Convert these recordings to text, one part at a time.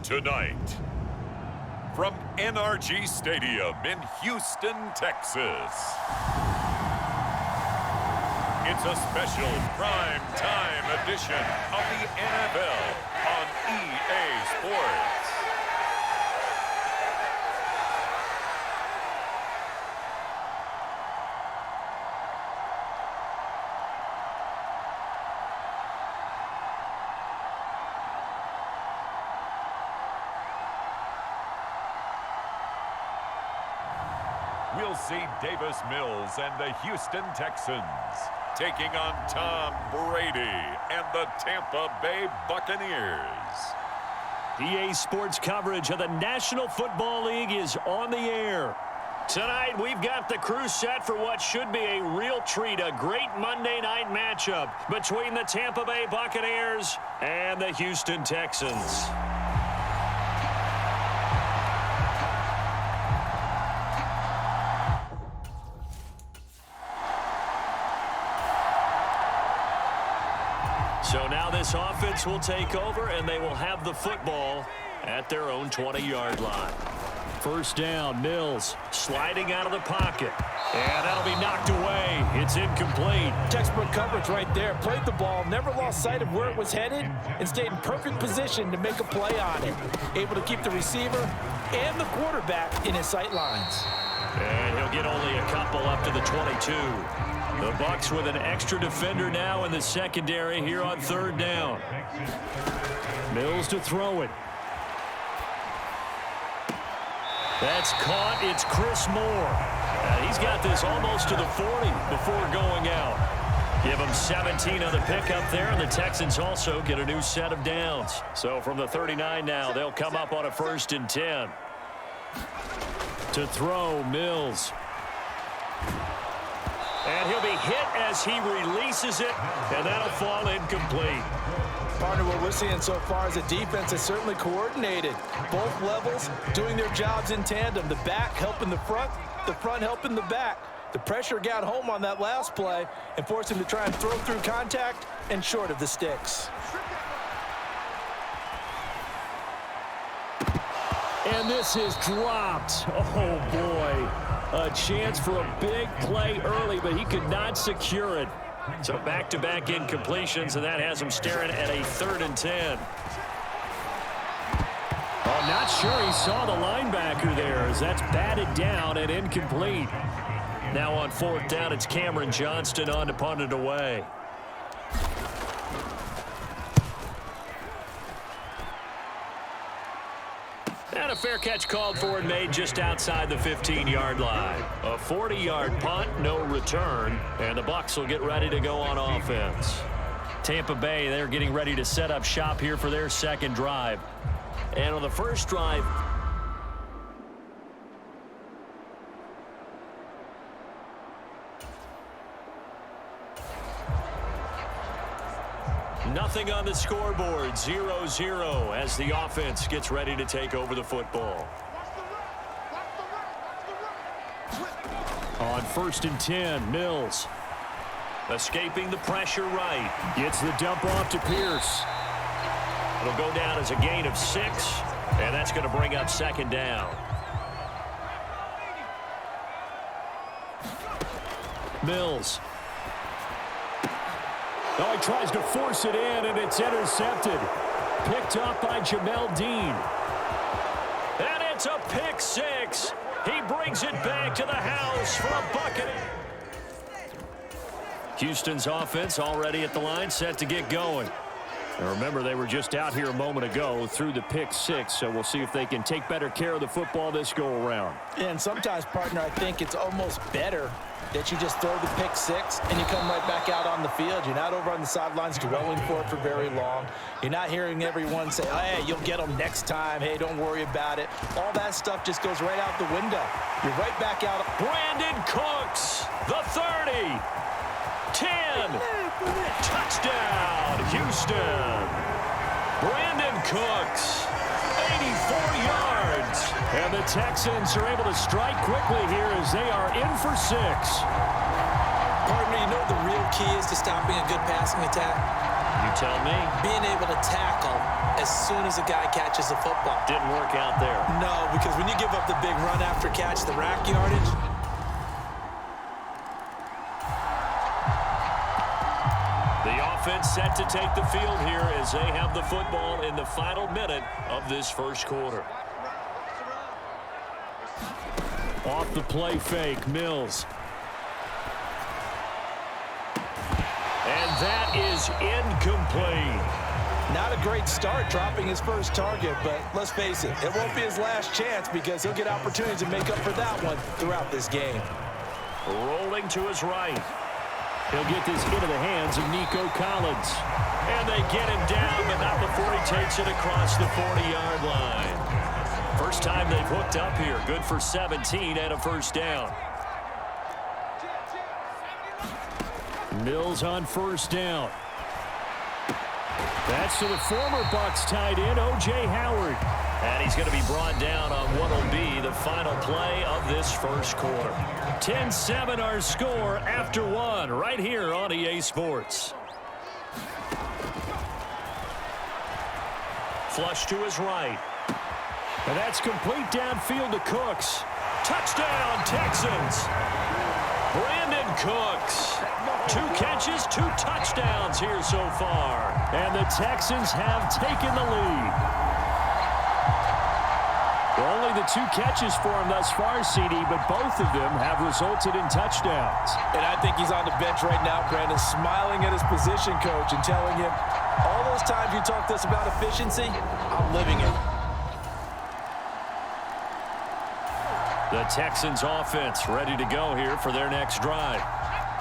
Tonight, from NRG Stadium in Houston, Texas, it's a special prime time edition of the NFL on EA Sports. We'll see Davis Mills and the Houston Texans taking on Tom Brady and the Tampa Bay Buccaneers. EA Sports coverage of the National Football League is on the air. Tonight, we've got the crew set for what should be a real treat, a great Monday night matchup between the Tampa Bay Buccaneers and the Houston Texans. So now this offense will take over, and they will have the football at their own 20-yard line. First down, Mills sliding out of the pocket. And that'll be knocked away. It's incomplete. Textbook coverage right there. Played the ball, never lost sight of where it was headed, and stayed in perfect position to make a play on it. Able to keep the receiver and the quarterback in his sight lines. And he'll get only a couple up to the 22. The Bucs with an extra defender now in the secondary here on third down. Mills to throw it. That's caught. It's Chris Moore. He's got this almost to the 40 before going out. Give him 17 on the pickup there, and the Texans also get a new set of downs. So from the 39 now, they'll come up on a 1st and 10. To throw, Mills. And he'll be hit as he releases it, and that'll fall incomplete. Partner, what we're seeing so far is the defense is certainly coordinated. Both levels doing their jobs in tandem. The back helping the front helping the back. The pressure got home on that last play and forced him to try and throw through contact and short of the sticks. And this is dropped. Oh, boy. A chance for a big play early, but he could not secure it. So back-to-back incompletions, and that has him staring at a 3rd and 10. Oh, not sure he saw the linebacker there, as that's batted down and incomplete. Now on 4th down, it's Cameron Johnston on to punt it away. And a fair catch called for and made just outside the 15-yard line. A 40-yard punt, no return, and the Bucs will get ready to go on offense. Tampa Bay, they're getting ready to set up shop here for their second drive. And on the first drive, nothing on the scoreboard, 0-0 as the offense gets ready to take over the football. On 1st and 10, Mills. Escaping the pressure right. Gets the dump off to Pierce. It'll go down as a gain of 6, and that's going to bring up 2nd down. Mills. Oh, he tries to force it in, and it's intercepted. Picked up by Jamel Dean. And it's a pick 6. He brings it back to the house for a bucket. Houston's offense already at the line, set to get going. And remember, they were just out here a moment ago through the pick 6, so we'll see if they can take better care of the football this go-around. And sometimes, partner, I think it's almost better that you just throw the pick 6 and you come right back out on the field. You're not over on the sidelines dwelling for it for very long. You're not hearing everyone say, hey, you'll get them next time. Hey, don't worry about it. All that stuff just goes right out the window. You're right back out. Brandon Cooks, the 30. 10. Touchdown, Houston. Brandon Cooks, 84 yards. And the Texans are able to strike quickly here as they are in for 6. Partner, you know what the real key is to stopping a good passing attack? You tell me. Being able to tackle as soon as a guy catches the football. Didn't work out there. No, because when you give up the big run after catch, the rack yardage, offense set to take the field here as they have the football in the final minute of this first quarter. Off the play fake, Mills. And that is incomplete. Not a great start dropping his first target, but let's face it, it won't be his last chance because he'll get opportunities to make up for that one throughout this game. Rolling to his right. He'll get this into the hands of Nico Collins. And they get him down, but not before he takes it across the 40-yard line. First time they've hooked up here. Good for 17 and a first down. Mills on first down. That's to the former Bucs tight end, O.J. Howard. And he's going to be brought down on what will be the final play of this first quarter. 10-7 our score after 1 right here on EA Sports. Flush to his right. And that's complete downfield to Cooks. Touchdown, Texans. Brandon Cooks. 2 catches, 2 touchdowns here so far. And the Texans have taken the lead. Only the 2 catches for him thus far, CD, but both of them have resulted in touchdowns. And I think he's on the bench right now, Brandon, smiling at his position coach and telling him, all those times you talked to us about efficiency, I'm living it. The Texans offense ready to go here for their next drive.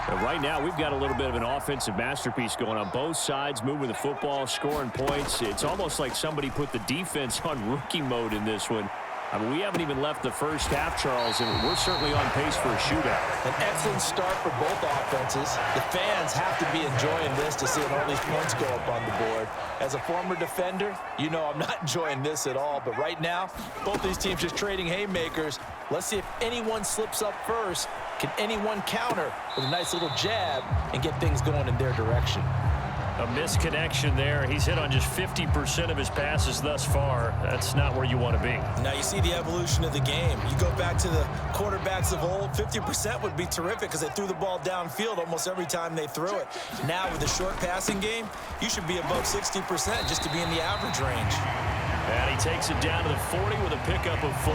And right now, we've got a little bit of an offensive masterpiece going on both sides, moving the football, scoring points. It's almost like somebody put the defense on rookie mode in this one. I mean, we haven't even left the first half, Charles, and we're certainly on pace for a shootout. An excellent start for both offenses. The fans have to be enjoying this to see all these points go up on the board. As a former defender, you know I'm not enjoying this at all. But right now, both these teams just trading haymakers. Let's see if anyone slips up first. Can anyone counter with a nice little jab and get things going in their direction? A misconnection there. He's hit on just 50% of his passes thus far. That's not where you want to be. now you see the evolution of the game. You go back to the quarterbacks of old, 50% would be terrific because they threw the ball downfield almost every time they threw it. Now with the short passing game, you should be above 60% just to be in the average range. And he takes it down to the 40 with a pickup of 4.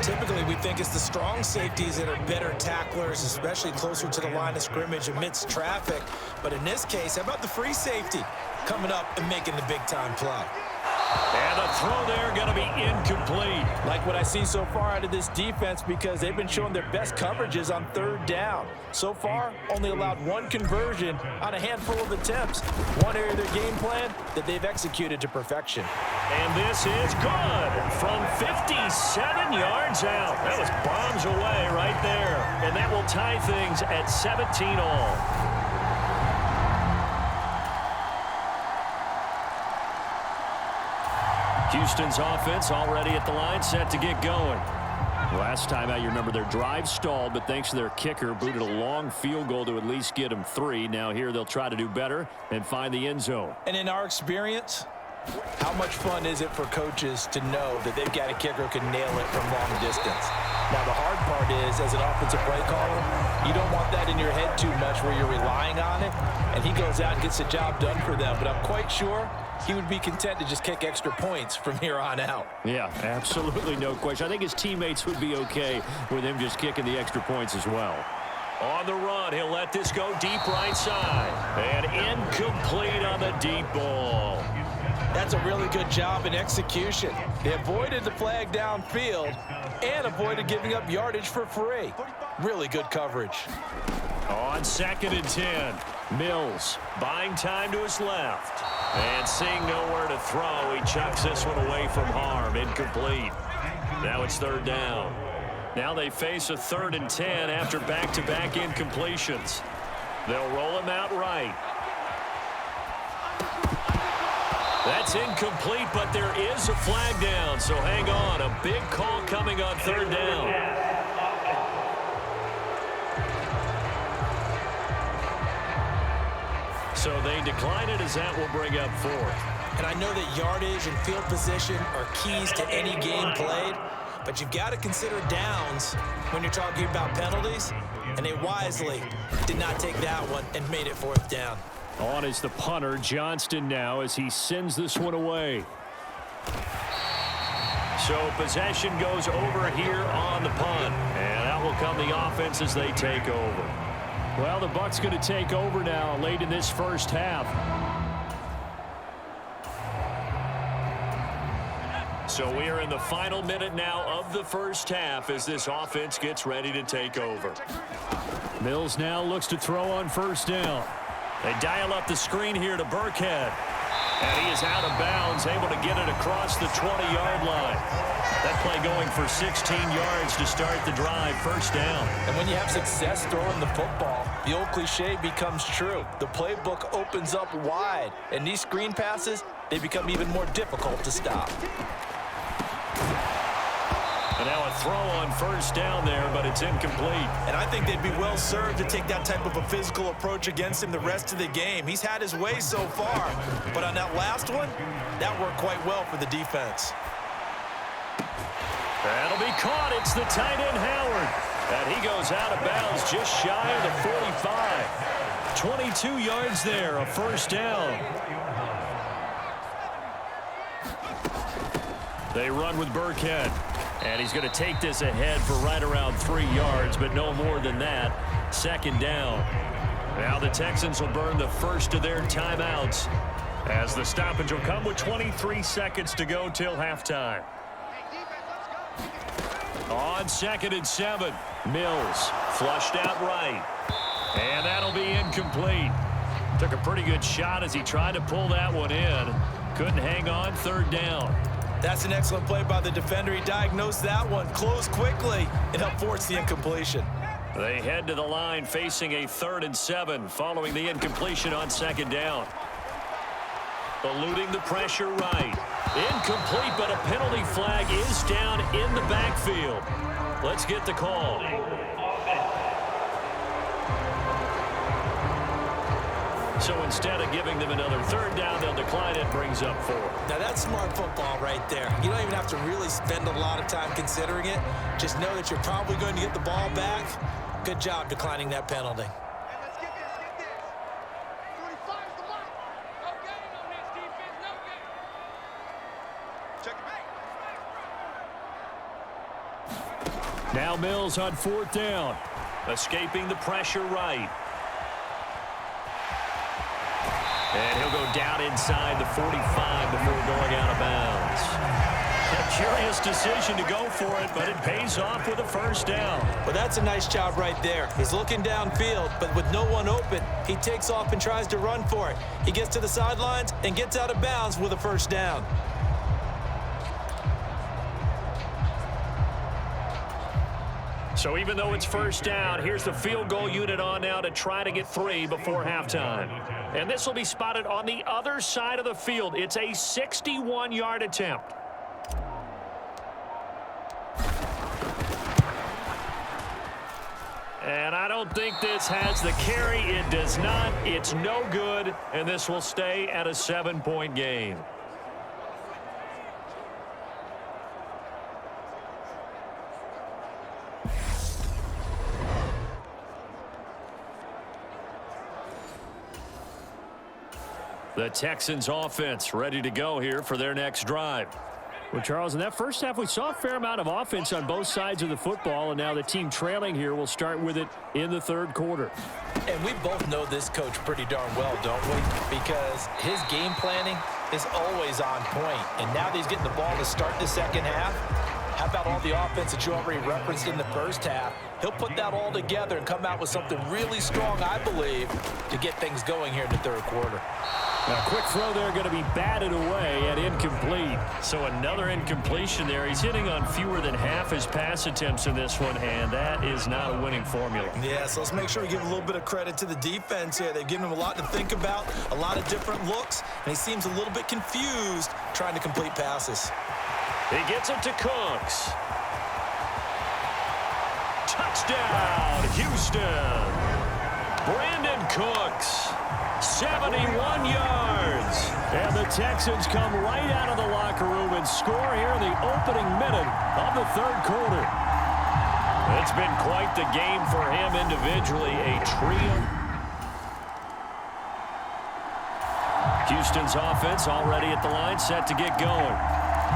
Typically, we think it's the strong safeties that are better tacklers, especially closer to the line of scrimmage amidst traffic. But in this case, how about the free safety coming up and making the big-time play? And the throw there going to be incomplete. Like what I see so far out of this defense because they've been showing their best coverages on third down. So far, only allowed 1 conversion on a handful of attempts. One area of their game plan that they've executed to perfection. And this is good from 57 yards out. That was bombs away right there. And that will tie things at 17 all. Houston's offense already at the line, set to get going. Last time out, you remember their drive stalled, but thanks to their kicker, booted a long field goal to at least get them 3. Now here they'll try to do better and find the end zone. And in our experience, how much fun is it for coaches to know that they've got a kicker who can nail it from long distance? Now, the hard part is, as an offensive play caller, you don't want that in your head too much where you're relying on it, and he goes out and gets the job done for them. But I'm quite sure he would be content to just kick extra points from here on out. Yeah, absolutely no question. I think his teammates would be okay with him just kicking the extra points as well. On the run, he'll let this go deep right side. And incomplete on the deep ball. That's a really good job in execution. They avoided the flag downfield and avoided giving up yardage for free. Really good coverage. On 2nd and 10, Mills buying time to his left. And seeing nowhere to throw, he chucks this one away from harm. Incomplete. Now it's 3rd down. Now they face a 3rd and 10 after back-to-back incompletions. They'll roll him out right. That's incomplete, but there is a flag down, so hang on. A big call coming on 3rd down. So they decline it as that will bring up 4th. And I know that yardage and field position are keys to any game played, but you've got to consider downs when you're talking about penalties, and they wisely did not take that one and made it 4th down. On is the punter, Johnston, now as he sends this one away. So possession goes over here on the punt, and out will come the offense as they take over. Well, the Bucs going to take over now late in this first half. So we are in the final minute now of the first half as this offense gets ready to take over. Mills now looks to throw on 1st down. They dial up the screen here to Burkhead. And he is out of bounds, able to get it across the 20-yard line. That play going for 16 yards to start the drive, 1st down. And when you have success throwing the football, the old cliche becomes true. The playbook opens up wide, and these screen passes, they become even more difficult to stop. And now a throw on 1st down there, but it's incomplete. And I think they'd be well served to take that type of a physical approach against him the rest of the game. He's had his way so far, but on that last one, that worked quite well for the defense. That'll be caught. It's the tight end, Howard. And he goes out of bounds just shy of the 45. 22 yards there, a 1st down. They run with Burkhead. And he's going to take this ahead for right around 3 yards, but no more than that. 2nd down. Now the Texans will burn the first of their timeouts as the stoppage will come with 23 seconds to go till halftime. On 2nd and 7, Mills flushed out right. And that'll be incomplete. Took a pretty good shot as he tried to pull that one in. Couldn't hang on, 3rd down. That's an excellent play by the defender. He diagnosed that one, closed quickly, and helped force the incompletion. They head to the line facing a 3rd and 7 following the incompletion on 2nd down. Eluding the pressure right. Incomplete, but a penalty flag is down in the backfield. Let's get the call. So instead of giving them another 3rd down, they'll decline it, brings up 4. Now that's smart football right there. You don't even have to really spend a lot of time considering it. Just know that you're probably going to get the ball back. Good job declining that penalty. Now Mills on 4th down. Escaping the pressure right. And he'll go down inside the 45 before going out of bounds. A curious decision to go for it, but it pays off with a 1st down. Well, that's a nice job right there. He's looking downfield, but with no one open, he takes off and tries to run for it. He gets to the sidelines and gets out of bounds with a 1st down. So even though it's 1st down, here's the field goal unit on now to try to get 3 before halftime. And this will be spotted on the other side of the field. It's a 61-yard attempt. And I don't think this has the carry. It does not. It's no good. And this will stay at a 7-point game. The Texans offense ready to go here for their next drive. Well, Charles, in that first half, we saw a fair amount of offense on both sides of the football, and now the team trailing here will start with it in the third quarter. And we both know this coach pretty darn well, don't we? Because his game planning is always on point. And now that he's getting the ball to start the second half, how about all the offense that you already referenced in the first half? He'll put that all together and come out with something really strong, I believe, to get things going here in the third quarter. A quick throw there going to be batted away and incomplete. So another incompletion there. He's hitting on fewer than half his pass attempts in this one, and that is not a winning formula. Yeah, so let's make sure we give a little bit of credit to the defense here. They've given him a lot to think about, a lot of different looks, and he seems a little bit confused trying to complete passes. He gets it to Cooks. Touchdown, Houston. Brandon Cooks, 71 yards. And the Texans come right out of the locker room and score here in the opening minute of the third quarter. It's been quite the game for him individually, a trio. Houston's offense already at the line, set to get going.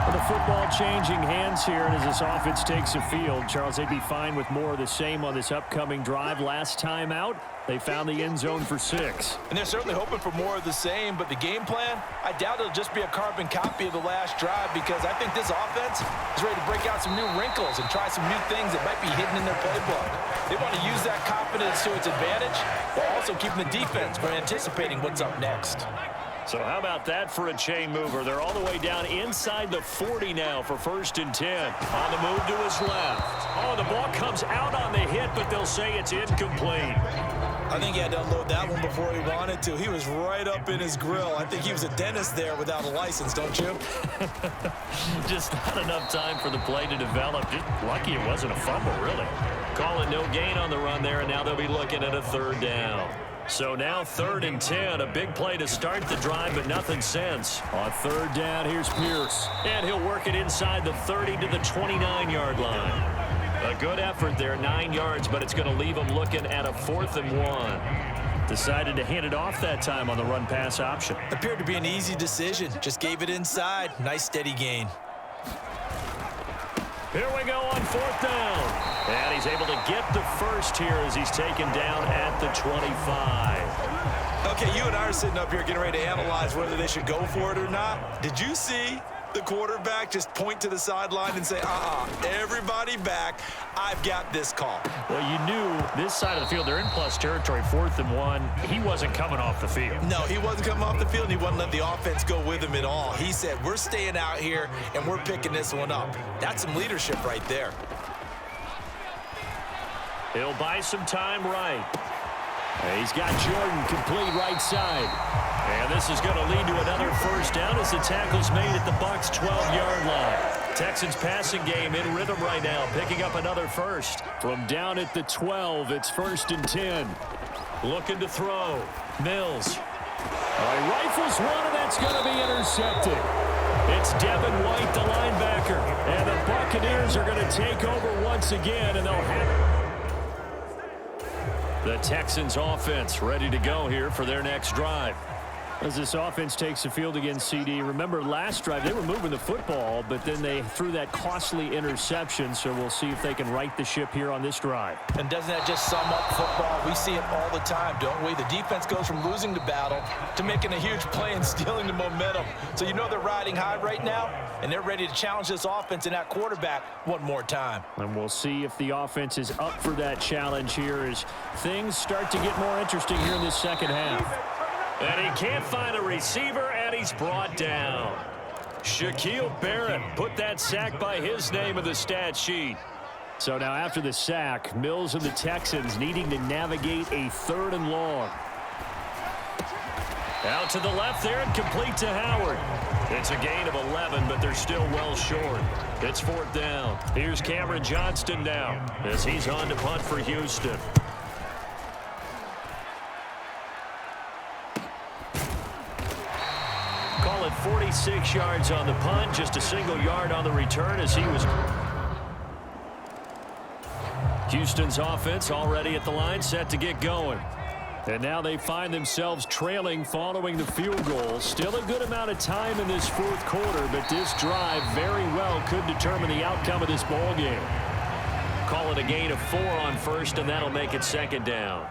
Well, the football changing hands here, and as this offense takes the field, Charles, they'd be fine with more of the same on this upcoming drive. Last time out, they found the end zone for 6. And they're certainly hoping for more of the same, but the game plan, I doubt it'll just be a carbon copy of the last drive, because I think this offense is ready to break out some new wrinkles and try some new things that might be hidden in their playbook. They want to use that confidence to its advantage, while also keeping the defense from anticipating what's up next. So how about that for a chain mover? They're all the way down inside the 40 now for 1st and 10. On the move to his left. Oh, the ball comes out on the hit, but they'll say it's incomplete. I think he had to unload that one before he wanted to. He was right up in his grill. I think he was a dentist there without a license, don't you? Just not enough time for the play to develop. Just lucky it wasn't a fumble, really. Call it no gain on the run there, and now they'll be looking at a 3rd down. So now 3rd and 10, a big play to start the drive, but nothing since. On 3rd down, here's Pierce. And he'll work it inside the 30 to the 29-yard line. A good effort there, 9 yards, but it's going to leave him looking at a 4th and 1. Decided to hand it off that time on the run-pass option. Appeared to be an easy decision. Just gave it inside. Nice steady gain. Here we go on 4th down. And he's able to get the first here as he's taken down at the 25. Okay, you and I are sitting up here getting ready to analyze whether they should go for it or not. Did you see the quarterback just point to the sideline and say, everybody back, I've got this call? Well, you knew this side of the field, they're in plus territory, 4th and 1. He wasn't coming off the field. No, he wasn't coming off the field, and he wasn't letting the offense go with him at all. He said, we're staying out here, and we're picking this one up. That's some leadership right there. He'll buy some time right. He's got Jordan complete right side. And this is going to lead to another 1st down as the tackle's made at the Bucs' 12-yard line. Texans passing game in rhythm right now, picking up another 1st. From down at the 12, it's 1st and 10. Looking to throw. Mills. He rifles one, and that's going to be intercepted. It's Devin White, the linebacker. And the Buccaneers are going to take over once again, and they'll have the Texans offense ready to go here for their next drive. As this offense takes the field against CD, remember last drive they were moving the football, but then they threw that costly interception, so we'll see if they can right the ship here on this drive. And doesn't that just sum up football? We see it all the time, don't we? The defense goes from losing the battle to making a huge play and stealing the momentum. So you know they're riding high right now, and they're ready to challenge this offense and that quarterback one more time. And we'll see if the offense is up for that challenge here as things start to get more interesting here in this second half. And he can't find a receiver, and he's brought down. Shaquille Barrett put that sack by his name in the stat sheet. So now after the sack, Mills and the Texans needing to navigate a 3rd and long. Out to the left there and complete to Howard. It's a gain of 11, but they're still well short. It's 4th down. Here's Cameron Johnston now as he's on to punt for Houston. Call it 46 yards on the punt, just a single yard on the return as he was. Houston's offense already at the line, set to get going. And now they find themselves trailing following the field goal. Still a good amount of time in this fourth quarter, but this drive very well could determine the outcome of this ball game. Call it a gain of 4 on first, and that'll make it second down.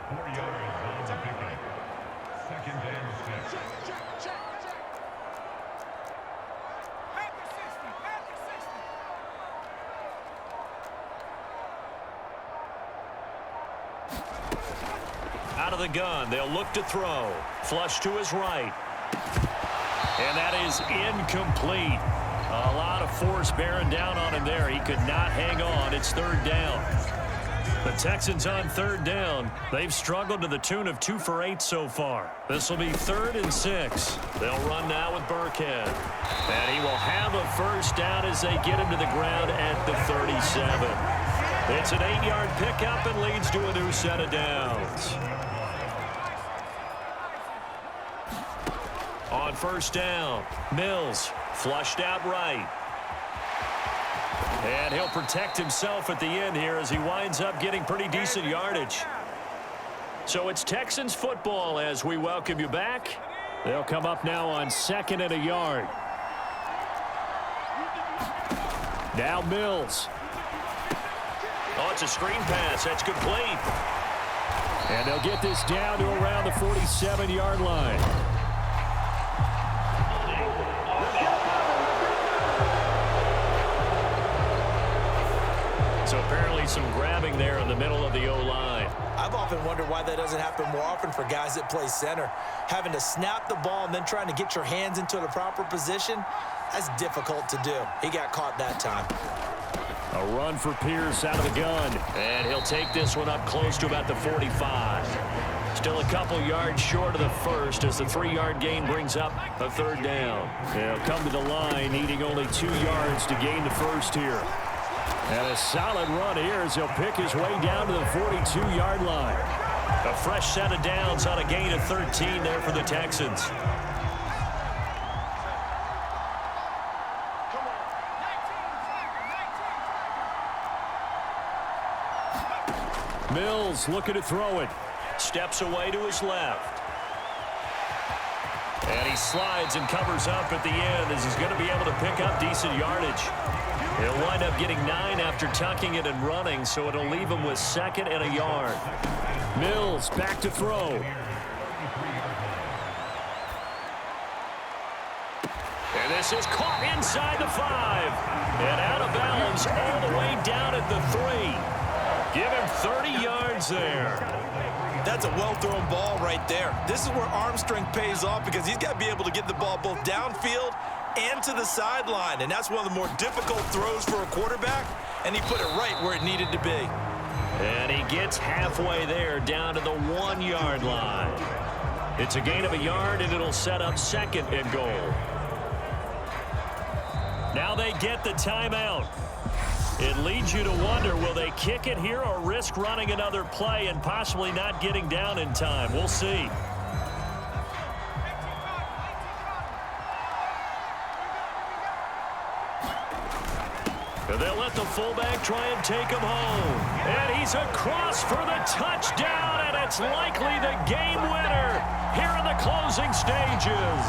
Out of the gun, they'll look to throw. Flush to his right. And that is incomplete. A lot of force bearing down on him there. He could not hang on. It's third down. The Texans on third down. They've struggled to the tune of 2 for 8 so far. This will be 3rd and 6. They'll run now with Burkhead. And he will have a first down as they get him to the ground at the 37. It's an 8-yard pickup and leads to a new set of downs. On first down, Mills flushed out right. And he'll protect himself at the end here as he winds up getting pretty decent yardage. So it's Texans football as we welcome you back. They'll come up now on 2nd and a yard. Now Mills. Oh, it's a screen pass. That's complete. And they'll get this down to around the 47-yard line. So apparently some grabbing there in the middle of the O-line. I've often wondered why that doesn't happen more often for guys that play center. Having to snap the ball and then trying to get your hands into the proper position, that's difficult to do. He got caught that time. A run for Pierce out of the gun. And he'll take this one up close to about the 45. Still a couple yards short of the first as the 3-yard gain brings up a third down. They'll come to the line needing only 2 yards to gain the first here. And a solid run here as he'll pick his way down to the 42-yard line. A fresh set of downs on a gain of 13 there for the Texans. Mills looking to throw it. Steps away to his left. And he slides and covers up at the end as he's going to be able to pick up decent yardage. He'll wind up getting 9 after tucking it and running, so it'll leave him with 2nd and a yard. Mills back to throw. And this is caught inside the 5. And out of bounds all the way down at the 3. Give him 30 yards there. That's a well-thrown ball right there. This is where arm strength pays off because he's got to be able to get the ball both downfield and to the sideline, and that's one of the more difficult throws for a quarterback, and he put it right where it needed to be. And he gets halfway there down to the 1-yard line. It's a gain of a yard, and it'll set up 2nd and goal. Now they get the timeout. It leads you to wonder, will they kick it here or risk running another play and possibly not getting down in time? We'll see. And they'll let the fullback try and take him home. And he's across for the touchdown, and it's likely the game winner here in the closing stages.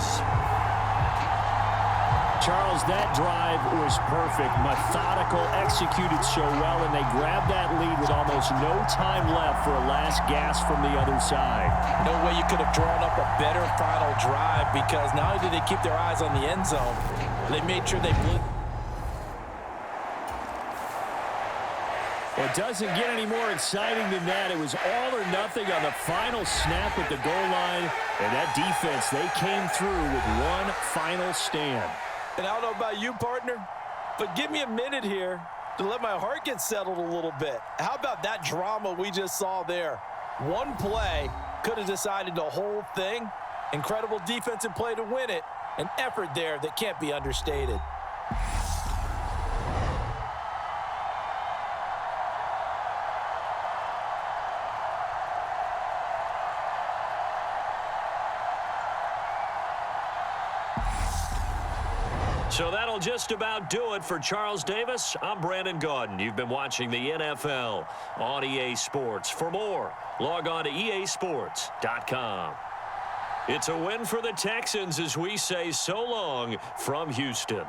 Charles, that drive was perfect, methodical, executed so well, and they grabbed that lead with almost no time left for a last gasp from the other side. No way you could have drawn up a better final drive because not only did they keep their eyes on the end zone, they made sure they blew. It doesn't get any more exciting than that. It was all or nothing on the final snap at the goal line, and that defense, they came through with one final stand. And I don't know about you, partner, but give me a minute here to let my heart get settled a little bit. How about that drama we just saw there? One play could have decided the whole thing. Incredible defensive play to win it. An effort there that can't be understated. So that'll just about do it for Charles Davis. I'm Brandon Gaudin. You've been watching the NFL on EA Sports. For more, log on to easports.com. It's a win for the Texans as we say so long from Houston.